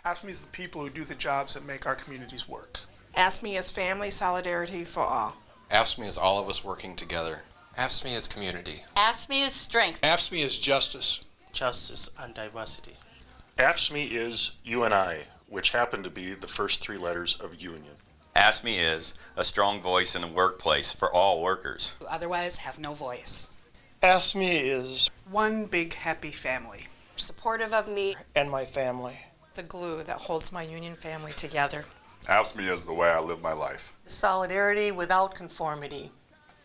AFSCME is the people who do the jobs that make our communities work. AFSCME is family solidarity for all. AFSCME is all of us working together. AFSCME is community. AFSCME is strength. AFSCME is justice. Justice and diversity. AFSCME is you and I, which happen to be the first three letters of union. AFSCME is a strong voice in the workplace for all workers. Who otherwise have no voice. AFSCME is One big happy family. Supportive of me. and my family. The glue that holds my union family together. AFSCME is the way I live my life. Solidarity without conformity.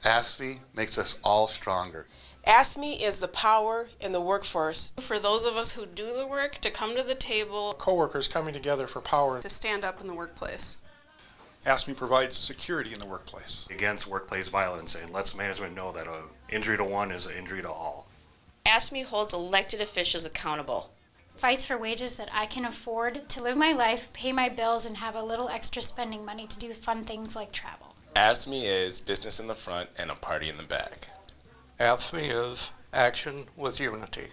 AFSCME makes us all stronger. AFSCME is the power in the workforce. For those of us who do the work, to come to the table. Coworkers coming together for power. To stand up in the workplace. AFSCME provides security in the workplace. Against workplace violence and lets management know that an injury to one is an injury to all. AFSCME holds elected officials accountable. Fights for wages that I can afford to live my life, pay my bills, and have a little extra spending money to do fun things like travel. AFSCME is business in the front and a party in the back. AFSCME is action with unity.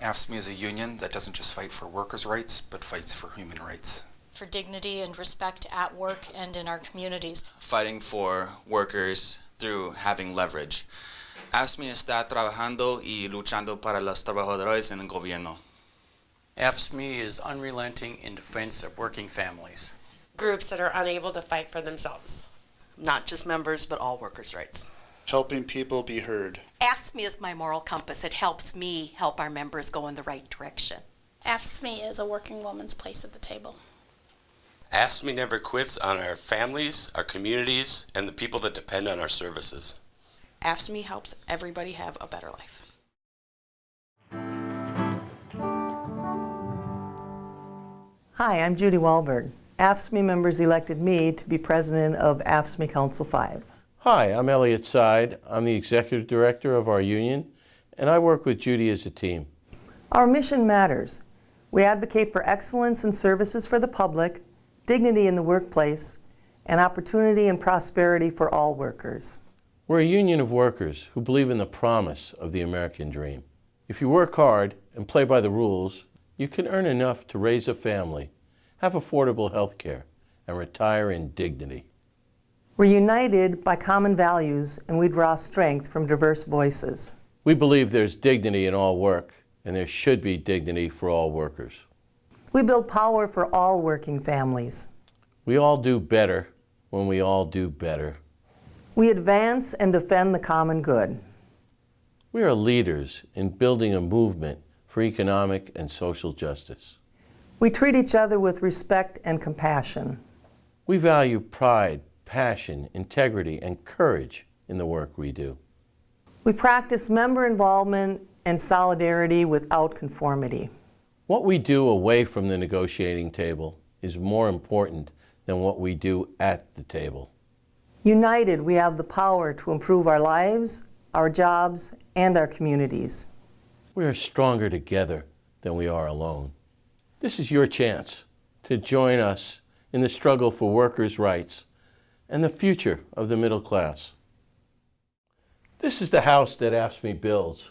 AFSCME is a union that doesn't just fight for workers' rights, but fights for human rights. For dignity and respect at work and in our communities. Fighting for workers through having leverage. AFSCME está trabajando y luchando para los trabajadores en el gobierno. AFSCME is unrelenting in defense of working families. Groups that are unable to fight for themselves. Not just members, but all workers' rights. Helping people be heard. AFSCME is my moral compass. It helps me help our members go in the right direction. AFSCME is a working woman's place at the table. AFSCME never quits on our families, our communities, and the people that depend on our services. AFSCME helps everybody have a better life. Hi, I'm Judy Wahlberg. AFSCME members elected me to be president of AFSCME Council 5. Hi, I'm Elliot Seid. I'm the executive director of our union, and I work with Judy as a team. Our mission matters. We advocate for excellence in services for the public, dignity in the workplace, and opportunity and prosperity for all workers. We're a union of workers who believe in the promise of the American dream. If you work hard and play by the rules, you can earn enough to raise a family, have affordable health care, and retire in dignity. We're united by common values, and we draw strength from diverse voices. We believe there's dignity in all work, and there should be dignity for all workers. We build power for all working families. We all do better when we all do better. We advance and defend the common good. We are leaders in building a movement for economic and social justice. We treat each other with respect and compassion. We value pride, passion, integrity, and courage in the work we do. We practice member involvement and solidarity without conformity. What we do away from the negotiating table is more important than what we do at the table. United, we have the power to improve our lives, our jobs, and our communities. We are stronger together than we are alone. This is your chance to join us in the struggle for workers' rights and the future of the middle class. This is the house that AFSCME builds.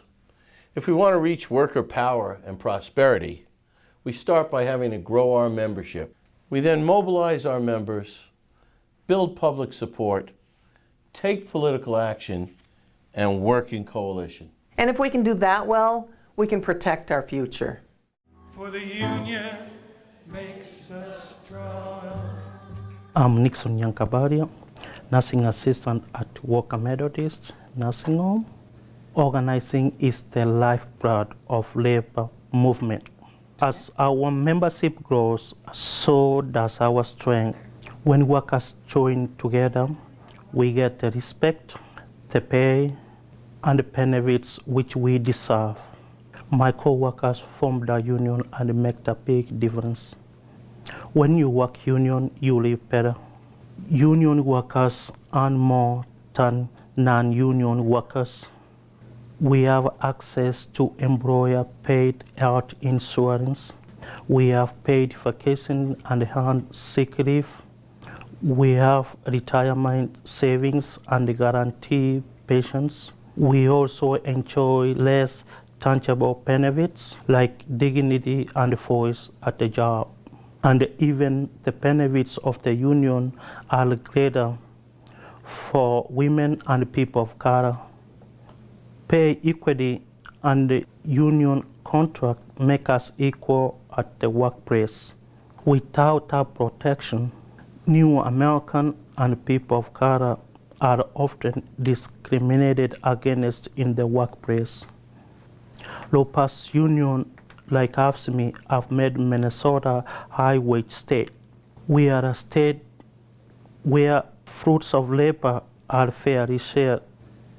If we want to reach worker power and prosperity, we start by having to grow our membership. We then mobilize our members, build public support, take political action, and work in coalition. And if we can do that well, we can protect our future. For the union makes us strong. I'm Nixon Yankabadia, nursing assistant at Walker Methodist Nursing Home. Organizing is the lifeblood of labor movement. As our membership grows, so does our strength. When workers join together, we get the respect, the pay, and the benefits which we deserve. My co-workers form the union and make a big difference. When you work union, you live better. Union workers earn more than non-union workers. We have access to employer-paid health insurance. We have paid vacation and earned sick leave. We have retirement savings and guarantee pensions. We also enjoy less tangible benefits like dignity and voice at the job. and even the benefits of the union are greater for women and people of color. Pay equity and the union contract make us equal at the workplace. Without our protection, new American and people of color are often discriminated against in the workplace. Low-pass union like AFSCME have made Minnesota a high-wage state. We are a state where fruits of labor are fairly shared.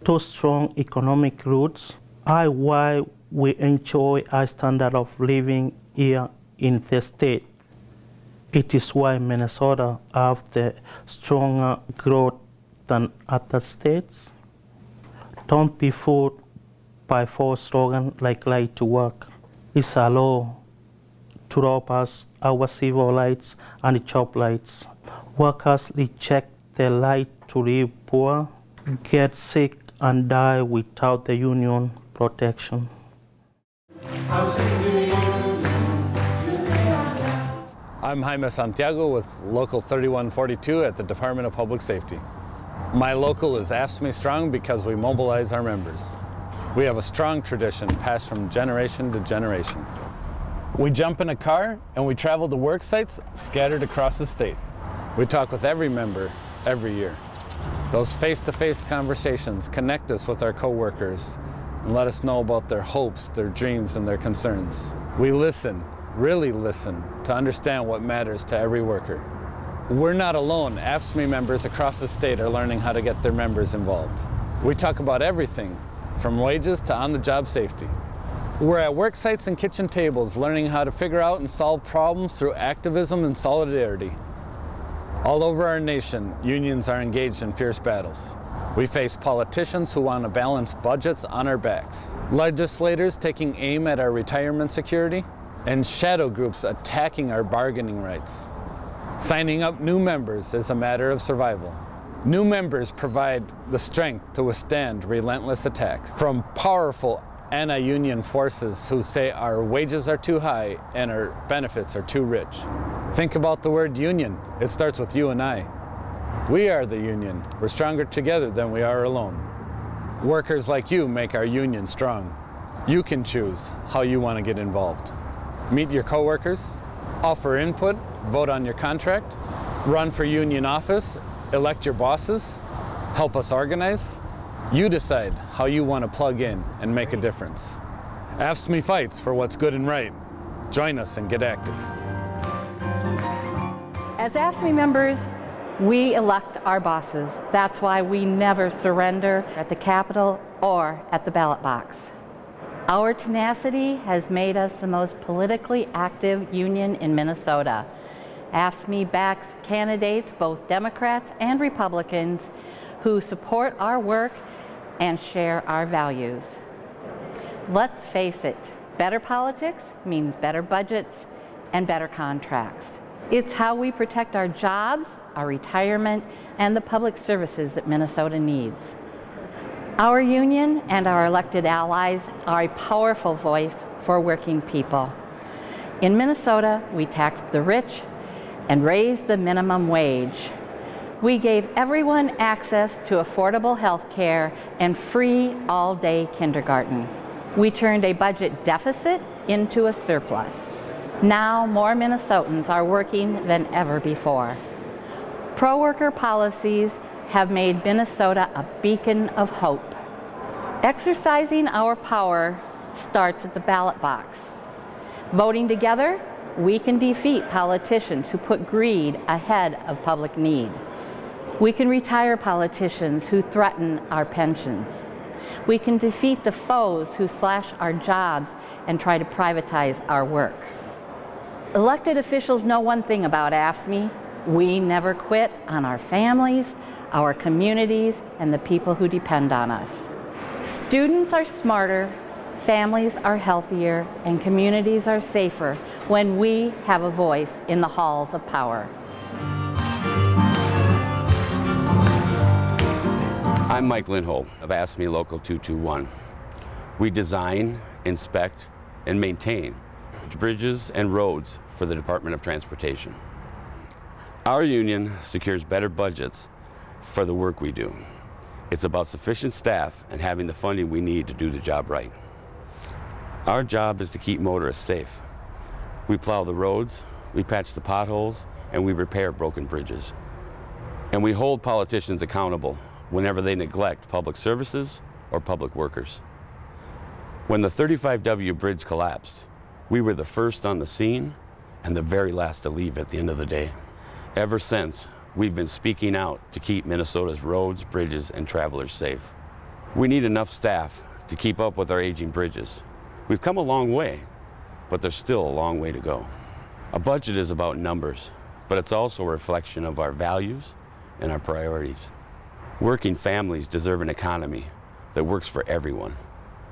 Two strong economic roots are why we enjoy a standard of living here in the state. It is why Minnesota have the stronger growth than other states. Don't be fooled by false slogan like right to work. It's a law to rob us our civil rights and job rights. Workers reject the right to live poor, get sick, and die without the union protection. I'm Jaime Santiago with Local 3142 at the Department of Public Safety. My local is AFSCME Strong because we mobilize our members. We have a strong tradition passed from generation to generation. We jump in a car and we travel to work sites scattered across the state. We talk with every member every year. Those face-to-face conversations connect us with our coworkers and let us know about their hopes, their dreams, and their concerns. We listen, really listen, to understand what matters to every worker. We're not alone. AFSCME members across the state are learning how to get their members involved. We talk about everything, from wages to on-the-job safety. We're at work sites and kitchen tables learning how to figure out and solve problems through activism and solidarity. All over our nation, unions are engaged in fierce battles. We face politicians who want to balance budgets on our backs, legislators taking aim at our retirement security, and shadow groups attacking our bargaining rights. Signing up new members is a matter of survival. New members provide the strength to withstand relentless attacks from powerful anti-union forces who say our wages are too high and our benefits are too rich. Think about the word union. It starts with you and I. We are the union. We're stronger together than we are alone. Workers like you make our union strong. You can choose how you want to get involved. Meet your coworkers, offer input, vote on your contract, run for union office, elect your bosses, help us organize. You decide how you want to plug in and make a difference. AFSCME fights for what's good and right. Join us and get active. As AFSCME members, we elect our bosses. That's why we never surrender at the Capitol or at the ballot box. Our tenacity has made us the most politically active union in Minnesota. AFSCME backs candidates, both Democrats and Republicans, who support our work and share our values. Let's face it, better politics means better budgets and better contracts. It's how we protect our jobs, our retirement, and the public services that Minnesota needs. Our union and our elected allies are a powerful voice for working people. In Minnesota, we tax the rich and raise the minimum wage. We gave everyone access to affordable health care and free all-day kindergarten. We turned a budget deficit into a surplus. Now more Minnesotans are working than ever before. Pro-worker policies have made Minnesota a beacon of hope. Exercising our power starts at the ballot box. Voting together, we can defeat politicians who put greed ahead of public need. We can retire politicians who threaten our pensions. We can defeat the foes who slash our jobs and try to privatize our work. Elected officials know one thing about AFSCME. We never quit on our families, our communities, and the people who depend on us. Students are smarter, families are healthier, and communities are safer when we have a voice in the halls of power. I'm Mike Lindholm of AFSCME Local 221. We design, inspect, and maintain bridges, and roads for the Department of Transportation. Our union secures better budgets for the work we do. It's about sufficient staff and having the funding we need to do the job right. Our job is to keep motorists safe. We plow the roads, we patch the potholes, and we repair broken bridges. And we hold politicians accountable whenever they neglect public services or public workers. When the 35W bridge collapsed, we were the first on the scene and the very last to leave at the end of the day. Ever since, we've been speaking out to keep Minnesota's roads, bridges, and travelers safe. We need enough staff to keep up with our aging bridges. We've come a long way, but there's still a long way to go. A budget is about numbers, but it's also a reflection of our values and our priorities. Working families deserve an economy that works for everyone,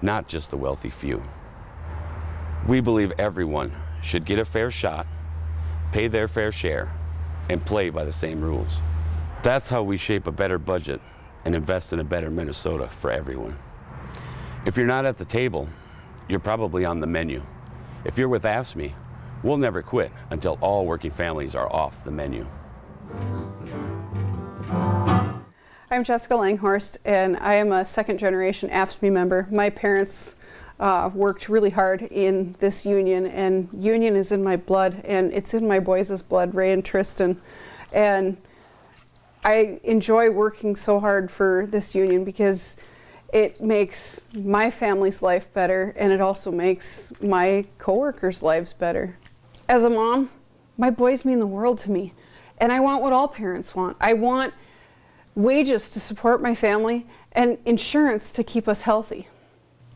not just the wealthy few. We believe everyone should get a fair shot, pay their fair share, and play by the same rules. That's how we shape a better budget and invest in a better Minnesota for everyone. If you're not at the table, you're probably on the menu. If you're with AFSCME, we'll never quit until all working families are off the menu. I'm Jessica Langhorst, and I am a second-generation AFSCME member. My parents worked really hard in this union, and union is in my blood, and it's in my boys' blood, Ray and Tristan. And I enjoy working so hard for this union because it makes my family's life better, and it also makes my coworkers' lives better. As a mom, my boys mean the world to me, and I want what all parents want. I want wages to support my family and insurance to keep us healthy.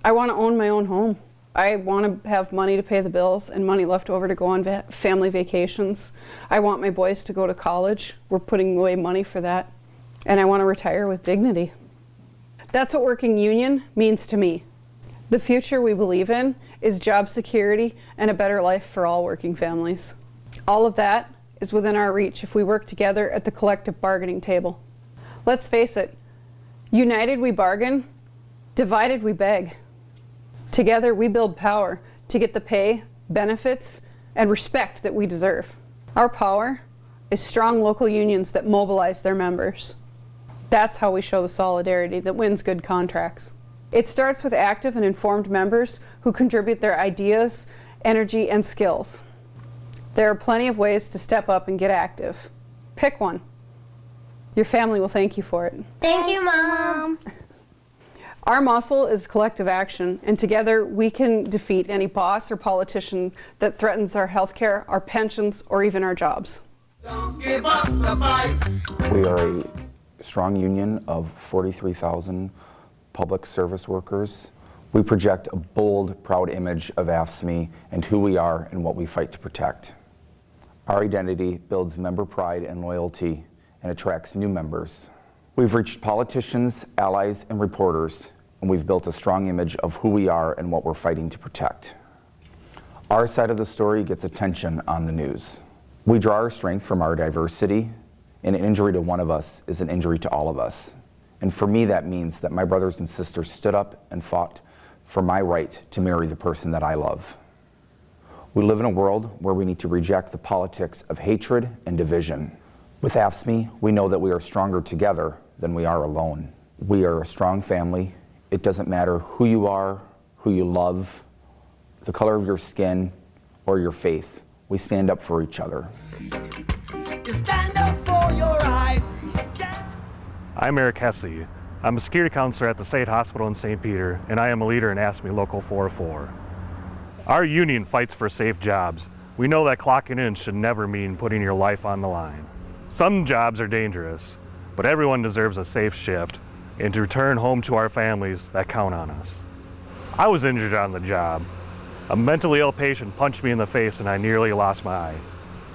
I want to own my own home. I want to have money to pay the bills and money left over to go on family vacations. I want my boys to go to college. We're putting away money for that. And I want to retire with dignity. That's what working union means to me. The future we believe in is job security and a better life for all working families. All of that is within our reach if we work together at the collective bargaining table. Let's face it, united we bargain, divided we beg. Together we build power to get the pay, benefits, and respect that we deserve. Our power is strong local unions that mobilize their members. That's how we show the solidarity that wins good contracts. It starts with active and informed members who contribute their ideas, energy, and skills. There are plenty of ways to step up and get active. Pick one. Your family will thank you for it. Thank you, Mom. Our muscle is collective action, and together we can defeat any boss or politician that threatens our health care, our pensions, or even our jobs. Don't give up the fight. We are a strong union of 43,000 public service workers. We project a bold, proud image of AFSCME and who we are and what we fight to protect. Our identity builds member pride and loyalty and attracts new members. We've reached politicians, allies, and reporters, and we've built a strong image of who we are and what we're fighting to protect. Our side of the story gets attention on the news. We draw our strength from our diversity, and an injury to one of us is an injury to all of us. And for me, that means that my brothers and sisters stood up and fought for my right to marry the person that I love. We live in a world where we need to reject the politics of hatred and division. With AFSCME, we know that we are stronger together than we are alone. We are a strong family. It doesn't matter who you are, who you love, the color of your skin, or your faith. We stand up for each other. You stand up for your rights. I'm Eric Hesse. I'm a security counselor at the State Hospital in St. Peter, and I am a leader in AFSCME Local 404. Our union fights for safe jobs. We know that clocking in should never mean putting your life on the line. Some jobs are dangerous, but everyone deserves a safe shift and to return home to our families that count on us. I was injured on the job. A mentally ill patient punched me in the face and I nearly lost my eye.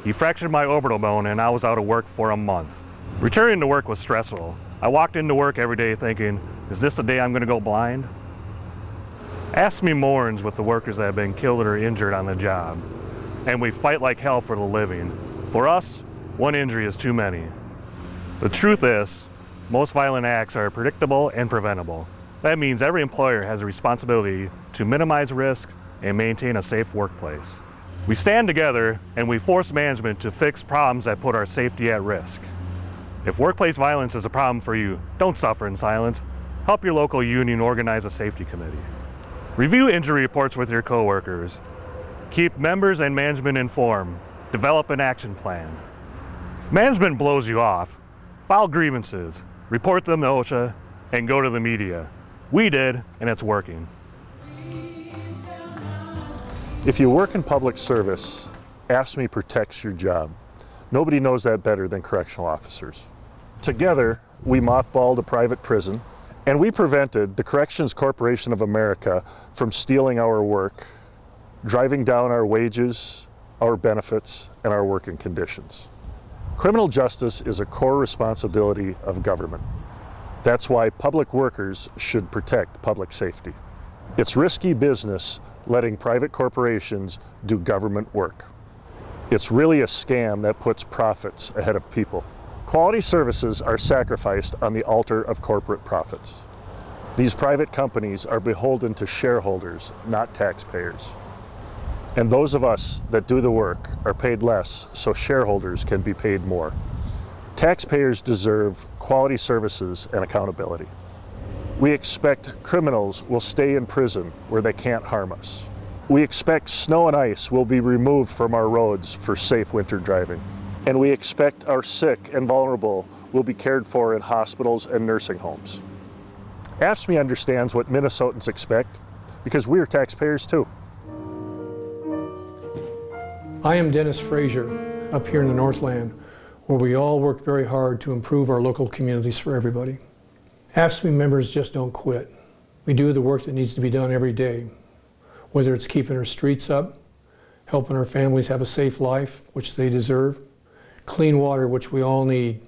He fractured my orbital bone and I was out of work for a month. Returning to work was stressful. I walked into work every day thinking, is this the day I'm going to go blind? AFSCME mourns with the workers that have been killed or injured on the job, and we fight like hell for the living. For us, one injury is too many. The truth is, most violent acts are predictable and preventable. That means every employer has a responsibility to minimize risk and maintain a safe workplace. We stand together and we force management to fix problems that put our safety at risk. If workplace violence is a problem for you, don't suffer in silence. Help your local union organize a safety committee. Review injury reports with your coworkers. Keep members and management informed. Develop an action plan. If management blows you off, file grievances, report them to OSHA, and go to the media. We did, and it's working. If you work in public service, AFSCME protects your job. Nobody knows that better than correctional officers. Together, we mothballed a private prison, and we prevented the Corrections Corporation of America from stealing our work, driving down our wages, our benefits, and our working conditions. Criminal justice is a core responsibility of government. That's why public workers should protect public safety. It's risky business letting private corporations do government work. It's really a scam that puts profits ahead of people. Quality services are sacrificed on the altar of corporate profits. These private companies are beholden to shareholders, not taxpayers. And those of us that do the work are paid less so shareholders can be paid more. Taxpayers deserve quality services and accountability. We expect criminals will stay in prison where they can't harm us. We expect snow and ice will be removed from our roads for safe winter driving. And we expect our sick and vulnerable will be cared for in hospitals and nursing homes. AFSCME understands what Minnesotans expect because we are taxpayers too. I am Dennis Frazier, up here in the Northland, where we all work very hard to improve our local communities for everybody. AFSCME members just don't quit. We do the work that needs to be done every day, whether it's keeping our streets up, helping our families have a safe life, which they deserve, clean water, which we all need,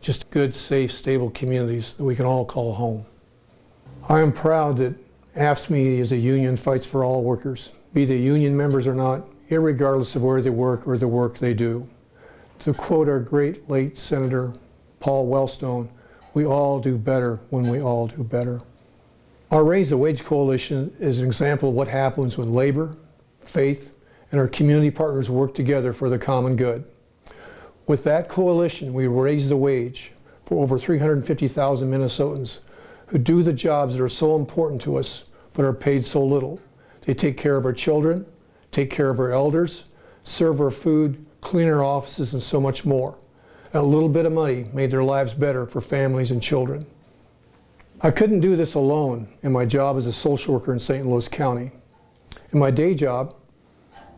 just good, safe, stable communities that we can all call home. I am proud that AFSCME as a union fights for all workers, be they union members or not, irregardless of where they work or the work they do. To quote our great late Senator Paul Wellstone, we all do better when we all do better. Our Raise the Wage Coalition is an example of what happens when labor, faith, and our community partners work together for the common good. With that coalition, we raise the wage for over 350,000 Minnesotans who do the jobs that are so important to us but are paid so little. They take care of our children, take care of our elders, serve our food, clean our offices, and so much more. A little bit of money made their lives better for families and children. I couldn't do this alone in my job as a social worker in St. Louis County. In my day job,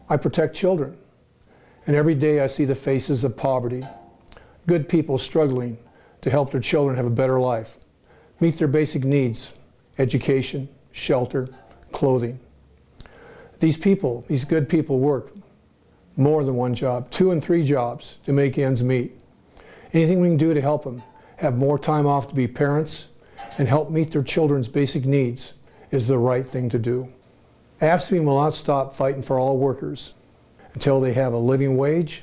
I protect children. And every day I see the faces of poverty, good people struggling to help their children have a better life, meet their basic needs, education, shelter, clothing. These people, these good people work more than one job, 2 and 3 jobs to make ends meet. Anything we can do to help them have more time off to be parents and help meet their children's basic needs is the right thing to do. AFSCME will not stop fighting for all workers until they have a living wage,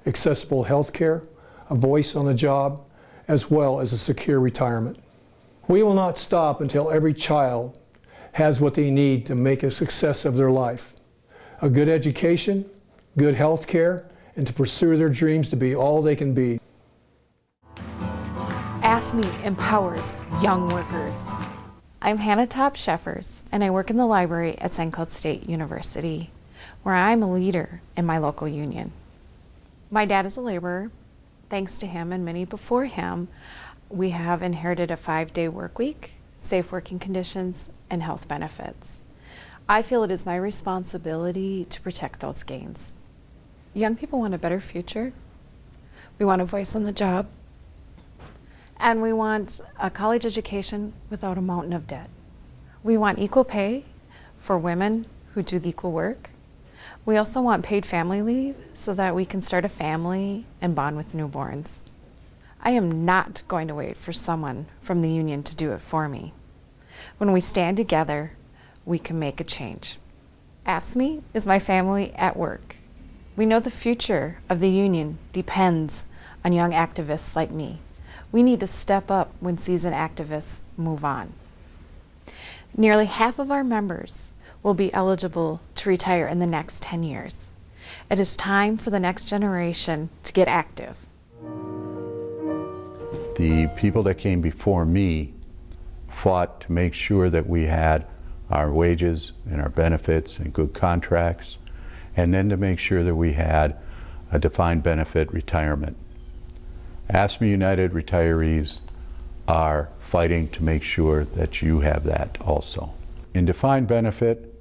accessible health care, a voice on the job, as well as a secure retirement. We will not stop until every child has what they need to make a success of their life. A good education, good health care, and to pursue their dreams to be all they can be. AFSCME empowers young workers. I'm Hannah Top-Sheffers, and I work in the library at St. Cloud State University, where I'm a leader in my local union. My dad is a laborer. Thanks to him and many before him, we have inherited a 5-day work week, safe working conditions, and health benefits. I feel it is my responsibility to protect those gains. Young people want a better future. We want a voice on the job. And we want a college education without a mountain of debt. We want equal pay for women who do the equal work. We also want paid family leave so that we can start a family and bond with newborns. I am not going to wait for someone from the union to do it for me. When we stand together, we can make a change. AFSCME is my family at work. We know the future of the union depends on young activists like me. We need to step up when seasoned activists move on. Nearly half of our members will be eligible to retire in the next 10 years. It is time for the next generation to get active. The people that came before me fought to make sure that we had our wages and our benefits and good contracts, and then to make sure that we had a defined benefit retirement. AFSCME United retirees are fighting to make sure that you have that also. In defined benefit,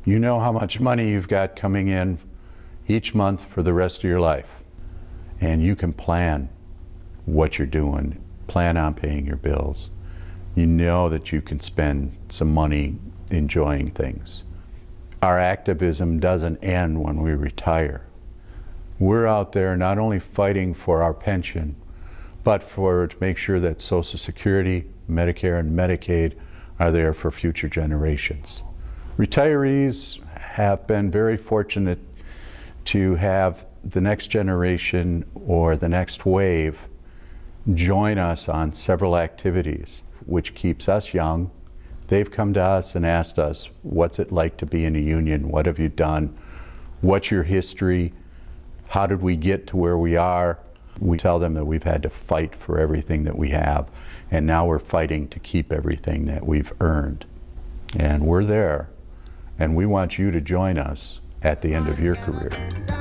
you know how much money you've got coming in each month for the rest of your life, and you can plan what you're doing, plan on paying your bills. You know that you can spend some money enjoying things. Our activism doesn't end when we retire. We're out there not only fighting for our pension, but to make sure that Social Security, Medicare, and Medicaid are there for future generations. Retirees have been very fortunate to have the next generation or the next wave join us on several activities, which keeps us young. They've come to us and asked us, what's it like to be in a union? What have you done? What's your history? How did we get to where we are? We tell them that we've had to fight for everything that we have, and now we're fighting to keep everything that we've earned. And we're there, and we want you to join us at the end of your career.